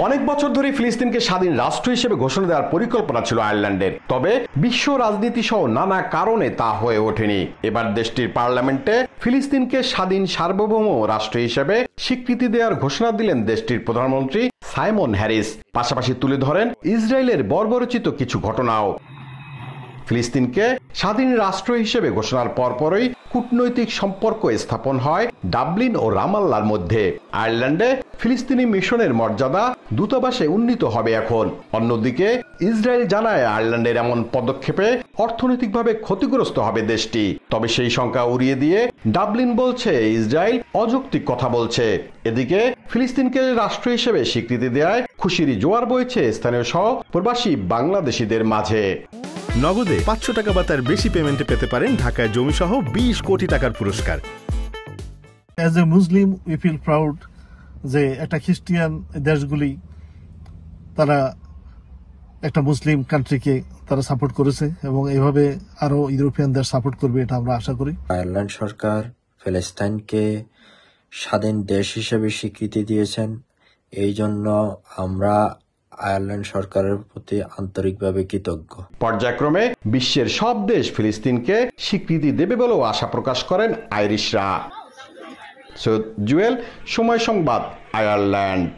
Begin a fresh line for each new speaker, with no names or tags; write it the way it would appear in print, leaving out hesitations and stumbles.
অনেক বছর ধরে ফিলিস্তিনকে স্বাধীন রাষ্ট্র হিসেবে ঘোষণা দেওয়ার পরিকল্পনা ছিল আয়ারল্যান্ডের, তবে বিশ্ব রাজনীতি সহ নানা কারণে তা হয়ে ওঠেনি। এবার দেশটির পার্লামেন্টে ফিলিস্তিনকে স্বাধীন সার্বভৌম রাষ্ট্র হিসেবে স্বীকৃতি দেওয়ার ঘোষণা দিলেন দেশটির প্রধানমন্ত্রী সাইমন হ্যারিস। পাশাপাশি তুলে ধরেন ইসরায়েলের বর্বরচিত কিছু ঘটনাও। ফিলিস্তিনকে স্বাধীন রাষ্ট্র হিসেবে ঘোষণার পরপরই কূটনৈতিক সম্পর্ক স্থাপন হয় ডাবলিন ও রামাল্লার মধ্যে। আয়ারল্যান্ডে ফিলিস্তিনি মিশনের মর্যাদা দূতাবাসে উন্নীত হবে এখন। অন্যদিকে ইসরায়েল জানায় আয়ারল্যান্ডের এমন পদক্ষেপে অর্থনৈতিকভাবে ক্ষতিগ্রস্ত হবে দেশটি। তবে সেই শঙ্কা উড়িয়ে দিয়ে ডাবলিন বলছে ইসরায়েল অযৌক্তিক কথা বলছে। এদিকে ফিলিস্তিনকে রাষ্ট্র হিসেবে স্বীকৃতি দেওয়ায় খুশির জোয়ার বইছে স্থানীয় সহ প্রবাসী বাংলাদেশিদের মাঝে।
নগদে 500 টাকা বা তার বেশি পেমেন্টে পেতে পারেন ঢাকায় জমি সহ 20 কোটি টাকার পুরস্কার।
As a Muslim we feel proud যে একটা খ্রিস্টিয়ান দেশগুলি তারা একটা মুসলিম কান্ট্রিকে তারা সাপোর্ট করেছে এবং এইভাবে আরো ইউরোপিয়ান দেশ সাপোর্ট করবে এটা আমরা আশা করি।
আয়ারল্যান্ড সরকার প্যালেস্টাইনকে স্বাধীন দেশ হিসেবে স্বীকৃতি দিয়েছেন, এই জন্য আমরা আয়ারল্যান্ড সরকারের প্রতি আন্তরিকভাবে কৃতজ্ঞ।
পর্যায়ক্রমে বিশ্বের সব দেশ ফিলিস্তিনকে স্বীকৃতি দেবে বলেও আশা প্রকাশ করেন আইরিশরা। সৈয়দ জুয়েল, সময় সংবাদ, আয়ারল্যান্ড।